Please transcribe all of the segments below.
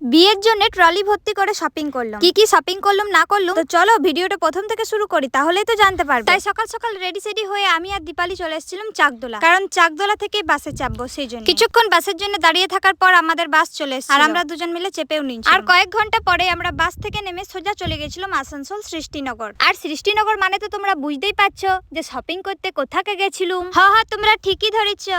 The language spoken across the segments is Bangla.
বিয়ের জন্য ট্রলি ভর্তি করে শপিং করলাম। কি শপিং করলাম না করলাম তো চলো ভিডিওটা প্রথম থেকে শুরু করি, তাহলেই তো জানতে পারবে। তাই সকাল সকাল রেডি সেডি হয়ে আমি আর দীপালি চলে এসেছিলাম চাকদোলা, কারণ চাকদোলা থেকে বাসে চাপবো সেই জন্য। কিছুক্ষণ বাসের জন্য দাঁড়িয়ে থাকার পর আমাদের বাস চলে এসেছে আর আমরা দুজন মিলে চেপেও নিয়েছি। আর কয়েক ঘন্টা পরে আমরা বাস থেকে নেমে সোজা চলে গেছিলাম আসানসোল সৃষ্টিনগর। আর সৃষ্টিনগর মানে তো তোমরা বুঝতেই পারছো যে শপিং করতে কোথাকে গেছিলাম। হ্যাঁ তোমরা ঠিকই ধরেছো,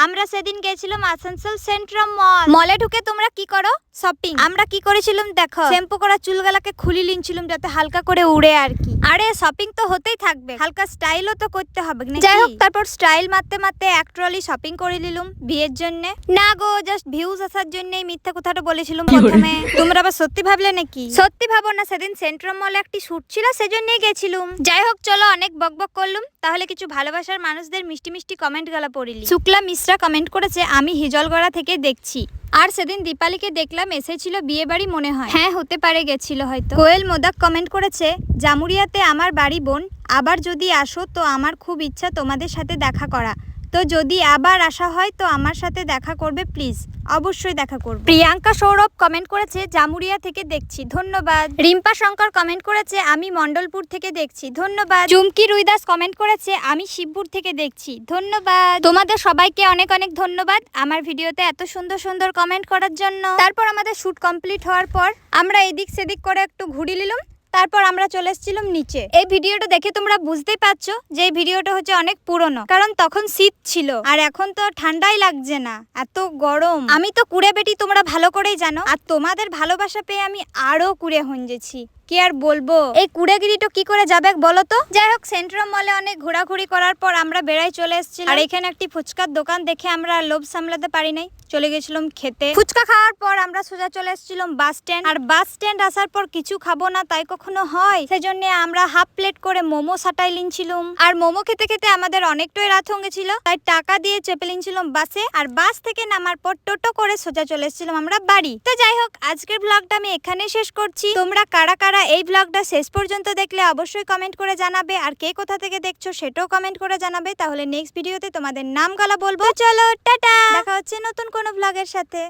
আমরা সেদিন গেছিলাম আসানসোল সেন্ট্রাম মল। মলে ঢুকে তোমরা কি করো? শপিং। আমরা কি করেছিলাম দেখো, শ্যাম্পু করা চুলগুলাকে খুলি লিনছিলাম যাতে হালকা করে উড়ে আর কি। আরে শপিং তো হতেই থাকবে, হালকা স্টাইলও তো করতে হবে নাকি। যাই হোক, তারপর স্টাইল মারতে মারতে এক ট্রলি শপিং করে নিলাম বিয়ের জন্য। না গো, জাস্ট ভিউজ আসার জন্যই মিথ্যা কথাটা বলেছিলাম প্রথমে। তোমরা আবার সত্যি ভাবলে নাকি? সত্যি ভাবো না, সেদিন সেন্ট্রাম মলে একটি শুট ছিল সেজন্যই গেছিলাম। যাই হোক চলো, অনেক বকবক করলাম, তাহলে কিছু ভালোবাসার মানুষদের মিষ্টি মিষ্টি কমেন্ট গুলা পড়িলি। শুক্লা মিশ্রা কমেন্ট করেছে, আমি হিজলগড়া থেকে দেখছি। আর সেদিন দীপালিকে দেখলাম এসেছিল বিয়ে বাড়ি মনে হয়। হ্যাঁ হতে পারে, গেছিল হয়তো। কোয়েল মোদাক কমেন্ট করেছে, জামুরিয়াতে আমার বাড়ি বোন, আবার যদি আসো তো আমার খুব ইচ্ছা তোমাদের সাথে দেখা করা, তো যদি আবার আসা হয় তো আমার সাথে দেখা করবে প্লিজ, অবশ্যই দেখা করব। প্রিয়াঙ্কা সৌরভ কমেন্ট করেছে, জামুরিয়া থেকে দেখছি, ধন্যবাদ। রিম্পা শঙ্কর কমেন্ট করেছে, আমি মন্ডলপুর থেকে দেখছি, ধন্যবাদ। চুমকি রুইদাস কমেন্ট করেছে, আমি শিবপুর থেকে দেখছি, ধন্যবাদ। তোমাদের সবাইকে অনেক অনেক ধন্যবাদ আমার ভিডিওতে এত সুন্দর সুন্দর কমেন্ট করার জন্য। তারপর আমাদের শুট কমপ্লিট হওয়ার পর আমরা এদিক সেদিক করে একটু ঘুরে নিলাম, তারপর আমরা চলে এসেছিলাম নিচে। এই ভিডিওটা দেখে তোমরা বুঝতেই পারছো যে এই ভিডিওটা হচ্ছে অনেক পুরনো, কারণ তখন শীত ছিল আর এখন তো ঠান্ডাই লাগছে না, এত গরম। আমি তো কুড়ে বেটি, তোমরা ভালো করেই জানো, আর তোমাদের ভালোবাসা পেয়ে আমি আরো কুড়ে হঞ্জেছি, কি আর বলবো। এই কুড়েগিরিটা কি করে যাবে বলো তো। যাই হোক, সেন্ট্রাম মলে অনেক ঘোরাঘুরি করার পর আমরা বেড়াই চলে এসেছিলাম। আর এখানে একটি ফুচকার দোকান দেখে আমরা লোভ সামলাতে পারি নাই, চলে গেছিলাম খেতে। ফুচকা খাওয়ার পর আমরা সোজা চলে এসেছিলাম বাস স্ট্যান্ড। আর বাস স্ট্যান্ড আসার পর কিছু খাবো না তাই কখনো হয়, সেজন্য আমরা হাফ প্লেট করে মোমো সাটাই লিনছিলাম। আর মোমো খেতে খেতে আমাদের অনেকটাই রাত হয়ে গেছিল, তাই টাকা দিয়ে চেপে লিনছিলাম বাসে। আর বাস থেকে নামার পর টোটো করে সোজা চলে এসেছিলাম আমরা বাড়ি। তো যাই হোক, আজকের ব্লগটা আমি এখানেই শেষ করছি। তোমরা কারা কারা এই ব্লগটা শেষ পর্যন্ত দেখলে অবশ্যই কমেন্ট করে জানাবে, আর কে কোথা থেকে দেখছো সেটাও কমেন্ট করে জানাবে, তাহলে নেক্সট ভিডিওতে তোমাদের নাম গলা বলবো। চলো টাটা, দেখা হচ্ছে নতুন কোনো ব্লগের সাথে।